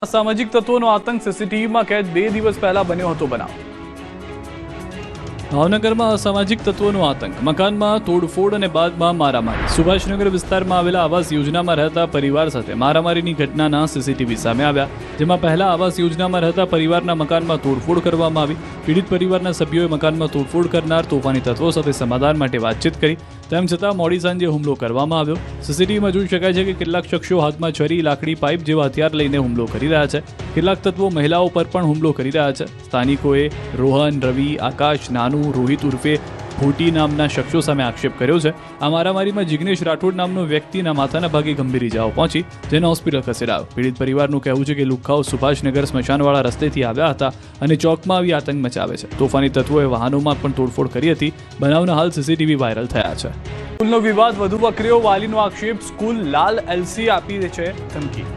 સામાજિક તત્વોનો આતંક સીસીટીવીમાં કેદ 2 દિવસ પહેલા બન્યો હતો બનાવ ભાવનગરમાં અસામાજિક તત્વોનો આતંક મકાનમાં તોડફોડ અને બાદમાં મારામારી સુભાષનગર વિસ્તારમાં આવેલા આવાસ યોજનામાં રહેતા પરિવાર સાથે મારામારીની ઘટનાના સીસીટીવી સામે આવ્યા જેમાં પહેલા આવાસ યોજનામાં રહેતા પરિવારના મકાનમાં તોડફોડ કરવામાં આવી પીડિત પરિવારના સભ્યોએ મકાનમાં તોડફોડ કરનાર તોફાની તત્વો સાથે સમાધાન માટે વાતચીત કરી તેમ છતાં મોડી સાંજે હુમલો કરવામાં આવ્યો સીસીટીવીમાં જોઈ શકાય છે કે કેટલાક શખ્સો હાથમાં છરી લાકડી પાઇપ જેવા હથિયાર લઈને હુમલો કરી રહ્યા છે કેટલાક તત્વો મહિલાઓ પર પણ હુમલો કરી રહ્યા છે સ્થાનિકોએ રોહન રવિ આકાશ નાનુ રોહિત ઉર્ફે ભોટી નામના શખ્સો સામે આક્ષેપ કર્યો છે આ મારામારીમાં જિગ્નેશ રાઠોડ નામનો વ્યક્તિના માથાના ભાગે ગંભીર ઇજાઓ પહોંચી જેને હોસ્પિટલ ખસેડાયો પીડિત પરિવારનું કહેવું છે કે લુખ્ખાઓ સુભાષનગર સ્મશાનવાળા રસ્તેથી આવ્યા હતા અને ચોકમાં આવી આતંક મચાવે છે તોફાની તત્વોએ વાહનોમાં પણ તોડફોડ કરી હતી બનાવના હાલ સીસીટીવી વાયરલ થયા છે સ્કૂલનો વિવાદ વધુ વકર્યો વાલીનો આક્ષેપ સ્કૂલ લાલ એલસી આપી દે છે ધમકી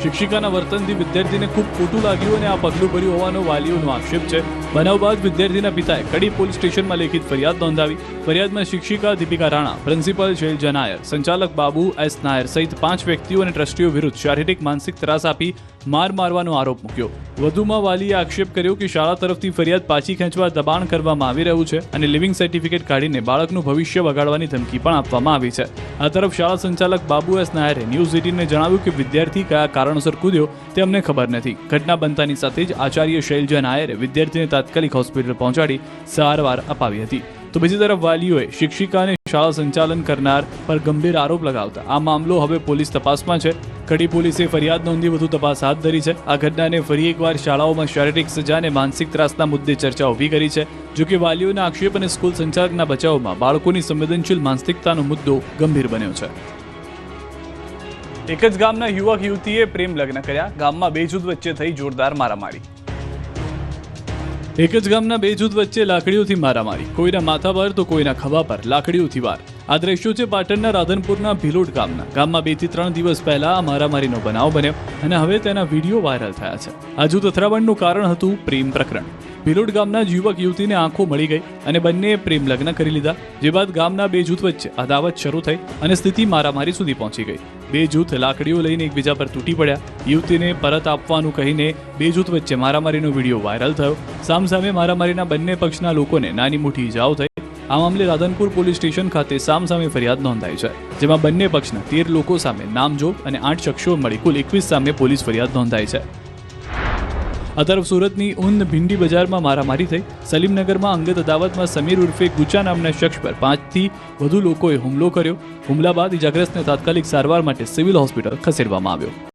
શિક્ષિકાના વર્તનથી વિદ્યાર્થીને ખૂબ ખોટું લાગ્યું અને આ પગલું ભર્યું હોવાનો વાલીઓનો આક્ષેપ છે બનાવ બાદ વિદ્યાર્થીના પિતાએ કડી પોલીસ સ્ટેશનમાં લેખિત ફરિયાદ નોંધાવી ફરિયાદમાં શિક્ષિકા દીપિકા રાણા પ્રિન્સિપલ શૈલજા નાયર સંચાલક બાબુ એસ નાયર સહિત 5 વ્યક્તિઓ અને ટ્રસ્ટીઓ વિરુદ્ધ શારીરિક માનસિક ત્રાસ આપી મારવાનો આરોપ મૂક્યો વધુમાં વાલીએ આક્ષેપ કર્યો કે શાળા તરફથી ફરિયાદ પાછી ખેંચવા દબાણ કરવામાં આવી રહ્યું છે અને લિવિંગ સર્ટિફિકેટ કાઢીને બાળકનું ભવિષ્ય બગાડવાની ધમકી પણ આપવામાં આવી છે આ તરફ શાળા સંચાલક બાબુ એસ નાયરે ન્યૂઝ 18ને જણાવ્યું કે વિદ્યાર્થી કયા કારણોસર કૂદ્યો તે અમને ખબર નથી ઘટના બનતાની સાથે જ આચાર્ય શૈલજા નાયરે વિદ્યાર્થીને તાત્કાલિક હોસ્પિટલ પહોંચાડી સારવાર અપાવી હતી તો બીજી તરફ વાલીઓએ શિક્ષિકાને શાળા સંચાલન કરનાર પર ગંભીર આરોપ લગાવતા આ મામલો હવે પોલીસ તપાસમાં છે કડી પોલીસે ફરિયાદ નોંધી વધુ તપાસ હાથ ધરી છે આ ઘટનાને ફરી એકવાર શાળાઓમાં શારીરિક સજા અને માનસિક ત્રાસના મુદ્દે ચર્ચા ઊભી કરી છે જોકે વાલીઓના આક્ષેપ અને સ્કૂલ સંચાલકના બચાવમાં બાળકોની સંવેદનશીલ માનસિકતાનો મુદ્દો ગંભીર બન્યો છે એક જ ગામના યુવક યુવતીએ પ્રેમ લગ્ન કર્યા ગામમાં બે જૂથ વચ્ચે થઈ જોરદાર મારામારી એક જ ગામના બે જૂથ વચ્ચે લાકડીઓથી મારામારી કોઈના માથા પર તો કોઈના ખભા પર લાકડીઓથી વાર આ દ્રશ્યો છે પાટણના રાધનપુરના ભીલોડ ગામમાં 2 થી 3 દિવસ પહેલા આ મારામારીનો બનાવ બન્યો અને હવે તેના વિડીયો વાયરલ થયા છે આ જૂથ અથડામણનું કારણ હતું પ્રેમ પ્રકરણ ભીલોડ ગામના જ યુવક યુવતીને આંખો મળી ગઈ અને બંનેએ પ્રેમ લગ્ન કરી લીધા જે બાદ ગામના બે જૂથ વચ્ચે અદાવત શરૂ થઈ અને સ્થિતિ મારામારી સુધી પહોંચી ગઈ બે જૂથ લાકડીઓ લઈને એકબીજા પર તૂટી પડ્યા યુવતીને પરત આપવાનું કહીને બે જૂથ વચ્ચે મારામારીનો વિડીયો વાયરલ થયો સામસામે મારામારીના બંને પક્ષના લોકોને નાની મોટી ઇજાઓ થઈ આ મામલે રાધનપુર પોલીસ સ્ટેશન ખાતે સામસામે ફરિયાદ નોંધાઈ છે જેમાં બંને પક્ષના 13 લોકો સામે નામજોગ અને 8 શખ્સો મળી કુલ 21 સામે પોલીસ ફરિયાદ નોંધાઈ છે આ તરફ સુરતની ઊંધ ભીંડી બજારમાં મારામારી થઈ સલીમનગરમાં અંગત અદાવતમાં સમીર ઉર્ફે ગુચા નામના શખ્સ પર 5 થી વધુ લોકોએ હુમલો કર્યો હુમલા બાદ ઇજાગ્રસ્તને તાત્કાલિક સારવાર માટે સિવિલ હોસ્પિટલ ખસેડવામાં આવ્યો